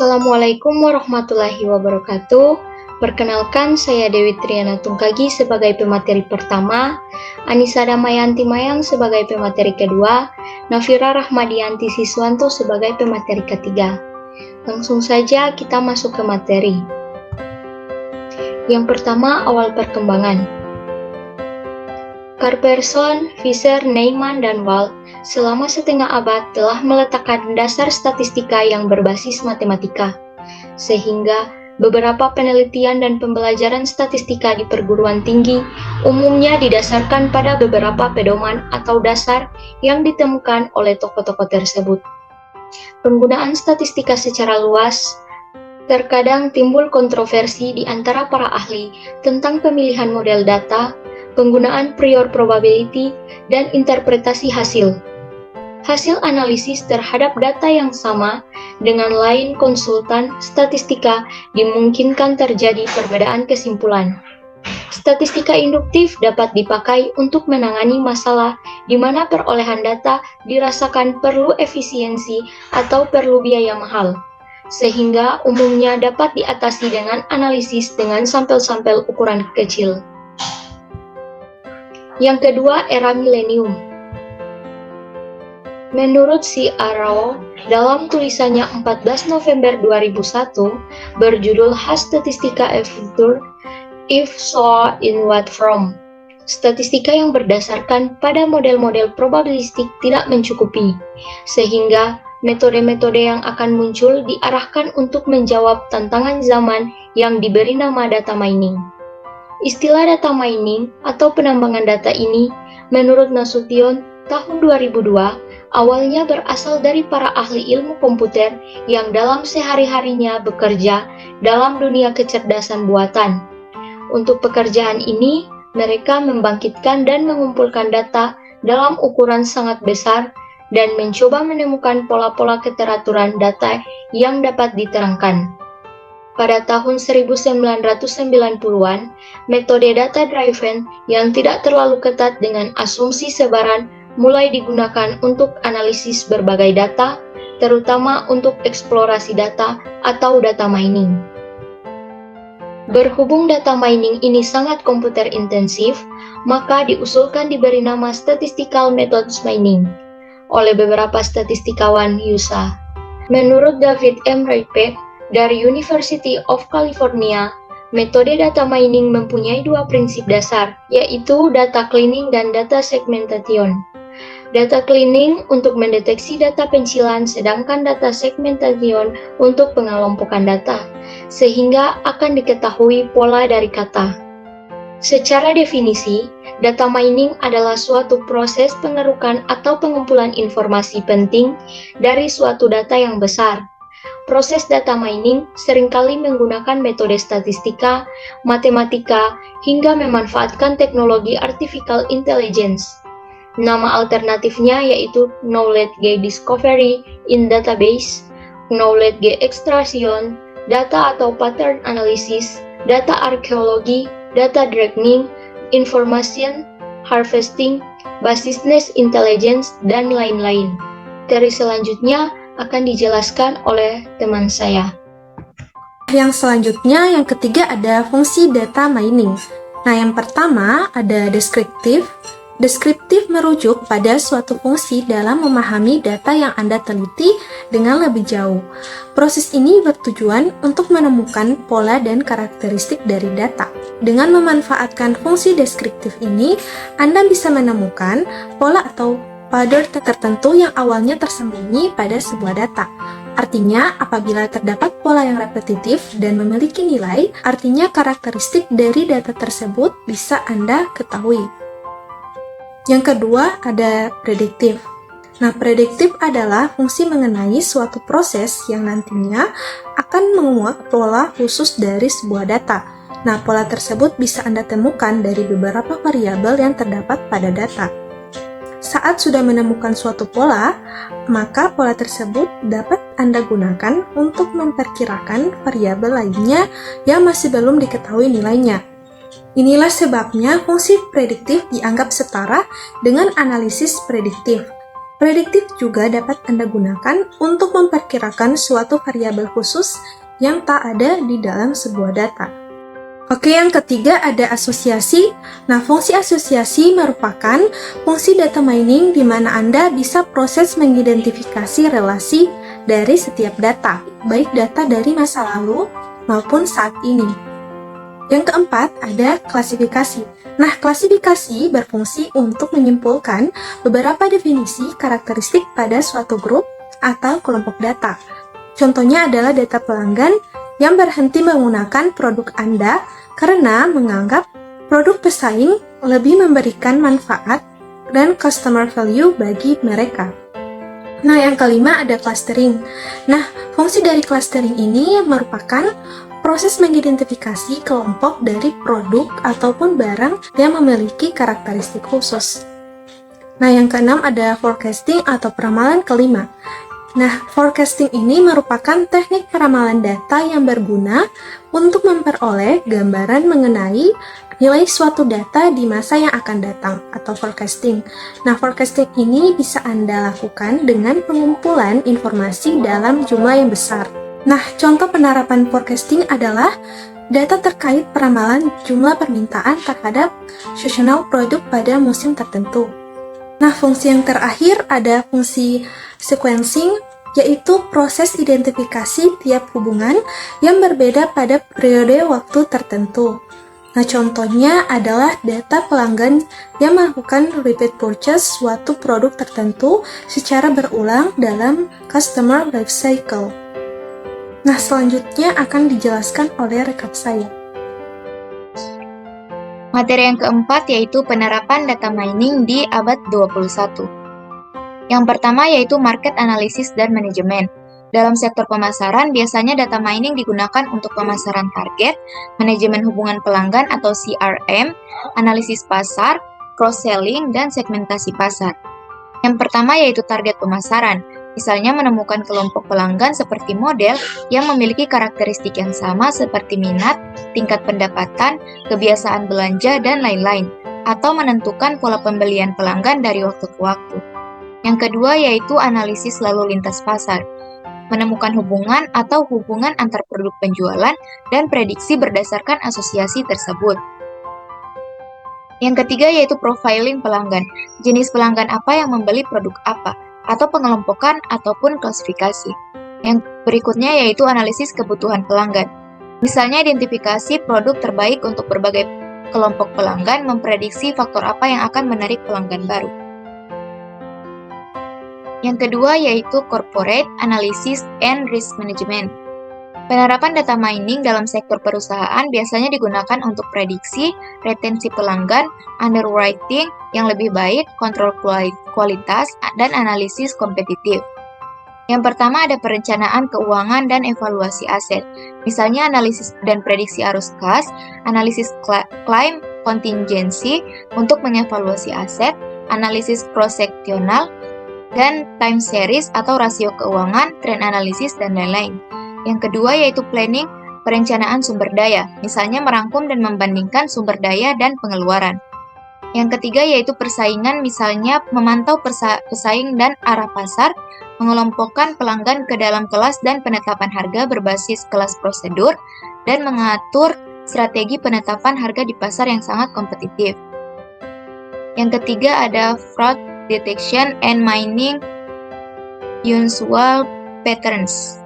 Assalamualaikum warahmatullahi wabarakatuh. Perkenalkan, saya Dewi Triana Tungkagi sebagai pemateri pertama, Anissa Damayanti Mayang sebagai pemateri kedua, Nafira Rahmadianti Siswanto sebagai pemateri ketiga. Langsung saja kita masuk ke materi. Yang pertama, awal perkembangan. Carl-Pearson, Fisher, Neyman, dan Wald selama setengah abad telah meletakkan dasar statistika yang berbasis matematika, sehingga beberapa penelitian dan pembelajaran statistika di perguruan tinggi umumnya didasarkan pada beberapa pedoman atau dasar yang ditemukan oleh tokoh-tokoh tersebut. Penggunaan statistika secara luas terkadang timbul kontroversi di antara para ahli tentang pemilihan model data, penggunaan prior probability, dan interpretasi hasil. Hasil analisis terhadap data yang sama dengan lain konsultan statistika dimungkinkan terjadi perbedaan kesimpulan. Statistika induktif dapat dipakai untuk menangani masalah di mana perolehan data dirasakan perlu efisiensi atau perlu biaya mahal, sehingga umumnya dapat diatasi dengan analisis dengan sampel-sampel ukuran kecil. Yang kedua, era milenium. Menurut C. Arrow, dalam tulisannya 14 November 2001 berjudul Has Statistica a Future? If so, in what form? Statistika yang berdasarkan pada model-model probabilistik tidak mencukupi, sehingga metode-metode yang akan muncul diarahkan untuk menjawab tantangan zaman yang diberi nama data mining. Istilah data mining atau penambangan data ini, menurut Nasution tahun 2002, awalnya berasal dari para ahli ilmu komputer yang dalam sehari-harinya bekerja dalam dunia kecerdasan buatan. Untuk pekerjaan ini, mereka membangkitkan dan mengumpulkan data dalam ukuran sangat besar dan mencoba menemukan pola-pola keteraturan data yang dapat diterangkan. Pada tahun 1990-an, metode data-driven yang tidak terlalu ketat dengan asumsi sebaran mulai digunakan untuk analisis berbagai data, terutama untuk eksplorasi data atau data mining. Berhubung data mining ini sangat komputer intensif, maka diusulkan diberi nama Statistical Methods Mining oleh beberapa statistikawan USA. Menurut David M. Raypeck dari University of California, metode data mining mempunyai dua prinsip dasar, yaitu data cleaning dan data segmentation. Data cleaning untuk mendeteksi data pencilan, sedangkan data segmentation untuk pengelompokan data, sehingga akan diketahui pola dari kata. Secara definisi, data mining adalah suatu proses pengerukan atau pengumpulan informasi penting dari suatu data yang besar. Proses data mining seringkali menggunakan metode statistika, matematika, hingga memanfaatkan teknologi artificial intelligence. Nama alternatifnya yaitu Knowledge Discovery in Database, Knowledge Extraction, data atau pattern analysis, data arkeologi, data dragging, information harvesting, business intelligence, dan lain-lain. Dari selanjutnya akan dijelaskan oleh teman saya. Yang selanjutnya, yang ketiga ada fungsi data mining. Nah, yang pertama ada deskriptif. Deskriptif merujuk pada suatu fungsi dalam memahami data yang Anda teliti dengan lebih jauh. Proses ini bertujuan untuk menemukan pola dan karakteristik dari data. Dengan memanfaatkan fungsi deskriptif ini, Anda bisa menemukan pola atau pattern tertentu yang awalnya tersembunyi pada sebuah data. Artinya, apabila terdapat pola yang repetitif dan memiliki nilai, artinya karakteristik dari data tersebut bisa Anda ketahui. Yang kedua ada prediktif. Nah, prediktif adalah fungsi mengenai suatu proses yang nantinya akan menguak pola khusus dari sebuah data. Nah, pola tersebut bisa Anda temukan dari beberapa variabel yang terdapat pada data. Saat sudah menemukan suatu pola, maka pola tersebut dapat Anda gunakan untuk memperkirakan variabel lainnya yang masih belum diketahui nilainya. Inilah sebabnya fungsi prediktif dianggap setara dengan analisis prediktif. Prediktif juga dapat Anda gunakan untuk memperkirakan suatu variabel khusus yang tak ada di dalam sebuah data. Oke, yang ketiga ada asosiasi. Nah, fungsi asosiasi merupakan fungsi data mining di mana Anda bisa proses mengidentifikasi relasi dari setiap data, baik data dari masa lalu maupun saat ini. Yang keempat ada klasifikasi. Nah, klasifikasi berfungsi untuk menyimpulkan beberapa definisi karakteristik pada suatu grup atau kelompok data. Contohnya adalah data pelanggan yang berhenti menggunakan produk Anda karena menganggap produk pesaing lebih memberikan manfaat dan customer value bagi mereka. Nah, yang kelima ada clustering. Nah, fungsi dari clustering ini merupakan proses mengidentifikasi kelompok dari produk ataupun barang yang memiliki karakteristik khusus. Nah, yang keenam ada forecasting atau peramalan kelima. Nah, forecasting ini merupakan teknik peramalan data yang berguna untuk memperoleh gambaran mengenai nilai suatu data di masa yang akan datang atau forecasting. Nah, forecasting ini bisa Anda lakukan dengan pengumpulan informasi dalam jumlah yang besar. Nah, contoh penerapan forecasting adalah data terkait peramalan jumlah permintaan terhadap seasonal produk pada musim tertentu. Nah, fungsi yang terakhir ada fungsi sequencing, yaitu proses identifikasi tiap hubungan yang berbeda pada periode waktu tertentu. Nah, contohnya adalah data pelanggan yang melakukan repeat purchase suatu produk tertentu secara berulang dalam customer life cycle. Nah, selanjutnya akan dijelaskan oleh rekan saya. Materi yang keempat yaitu penerapan data mining di abad 21. Yang pertama yaitu market analysis dan manajemen. Dalam sektor pemasaran, biasanya data mining digunakan untuk pemasaran target, manajemen hubungan pelanggan atau CRM, analisis pasar, cross-selling, dan segmentasi pasar. Yang pertama yaitu target pemasaran. Misalnya menemukan kelompok pelanggan seperti model yang memiliki karakteristik yang sama seperti minat, tingkat pendapatan, kebiasaan belanja, dan lain-lain, atau menentukan pola pembelian pelanggan dari waktu ke waktu. Yang kedua yaitu analisis lalu lintas pasar, menemukan hubungan atau hubungan antar produk penjualan dan prediksi berdasarkan asosiasi tersebut. Yang ketiga yaitu profiling pelanggan, jenis pelanggan apa yang membeli produk apa, atau pengelompokan ataupun klasifikasi. Yang berikutnya yaitu analisis kebutuhan pelanggan. Misalnya identifikasi produk terbaik untuk berbagai kelompok pelanggan, memprediksi faktor apa yang akan menarik pelanggan baru. Yang kedua yaitu corporate analysis and risk management. Penerapan data mining dalam sektor perusahaan biasanya digunakan untuk prediksi, retensi pelanggan, underwriting yang lebih baik, kontrol kualitas, dan analisis kompetitif. Yang pertama ada perencanaan keuangan dan evaluasi aset. Misalnya analisis dan prediksi arus kas, analisis claim contingency untuk mengevaluasi aset, analisis cross-seksional, dan time series atau rasio keuangan, trend analisis, dan lain-lain. Yang kedua yaitu planning, perencanaan sumber daya, misalnya merangkum dan membandingkan sumber daya dan pengeluaran. Yang ketiga yaitu persaingan, misalnya memantau pesaing dan arah pasar, mengelompokkan pelanggan ke dalam kelas dan penetapan harga berbasis kelas prosedur, dan mengatur strategi penetapan harga di pasar yang sangat kompetitif. Yang ketiga ada fraud detection and mining unusual patterns.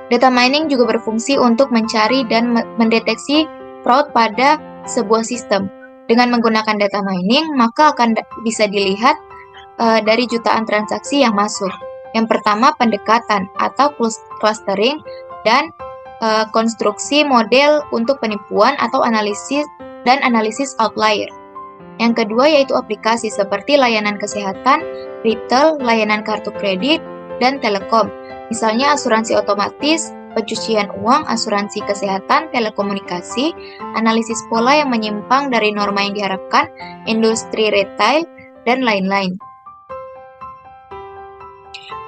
Data mining juga berfungsi untuk mencari dan mendeteksi fraud pada sebuah sistem. Dengan menggunakan data mining, maka akan bisa dilihat dari jutaan transaksi yang masuk. Yang pertama, pendekatan atau clustering dan konstruksi model untuk penipuan atau analisis outlier. Yang kedua yaitu aplikasi seperti layanan kesehatan, retail, layanan kartu kredit, dan telekom. Misalnya asuransi otomatis, pencucian uang, asuransi kesehatan, telekomunikasi, analisis pola yang menyimpang dari norma yang diharapkan, industri retail, dan lain-lain.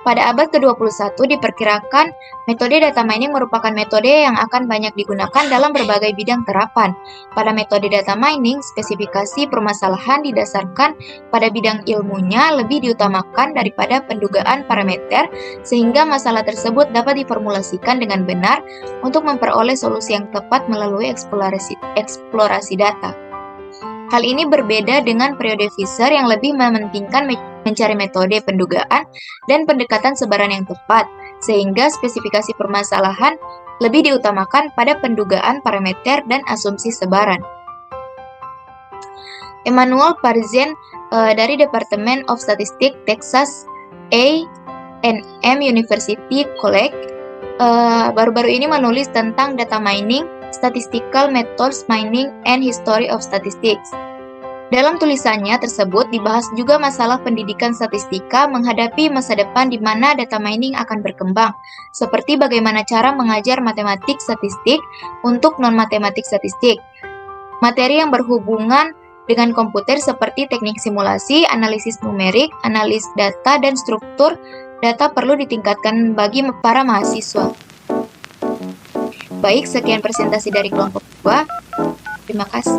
Pada abad ke-21 diperkirakan metode data mining merupakan metode yang akan banyak digunakan dalam berbagai bidang terapan. Pada metode data mining, spesifikasi permasalahan didasarkan pada bidang ilmunya lebih diutamakan daripada pendugaan parameter, sehingga masalah tersebut dapat diformulasikan dengan benar untuk memperoleh solusi yang tepat melalui eksplorasi data. Hal ini berbeda dengan periode Fisher yang lebih mementingkan mencari metode pendugaan dan pendekatan sebaran yang tepat, sehingga spesifikasi permasalahan lebih diutamakan pada pendugaan parameter dan asumsi sebaran. Emmanuel Parzan dari Department of Statistics Texas A&M University College baru-baru ini menulis tentang data mining, Statistical Methods Mining, and History of Statistics. Dalam tulisannya tersebut dibahas juga masalah pendidikan statistika menghadapi masa depan di mana data mining akan berkembang, seperti bagaimana cara mengajar matematik statistik untuk non-matematik statistik. Materi yang berhubungan dengan komputer seperti teknik simulasi, analisis numerik, analis data, dan struktur data perlu ditingkatkan bagi para mahasiswa. Baik, sekian presentasi dari kelompok 2. Terima kasih.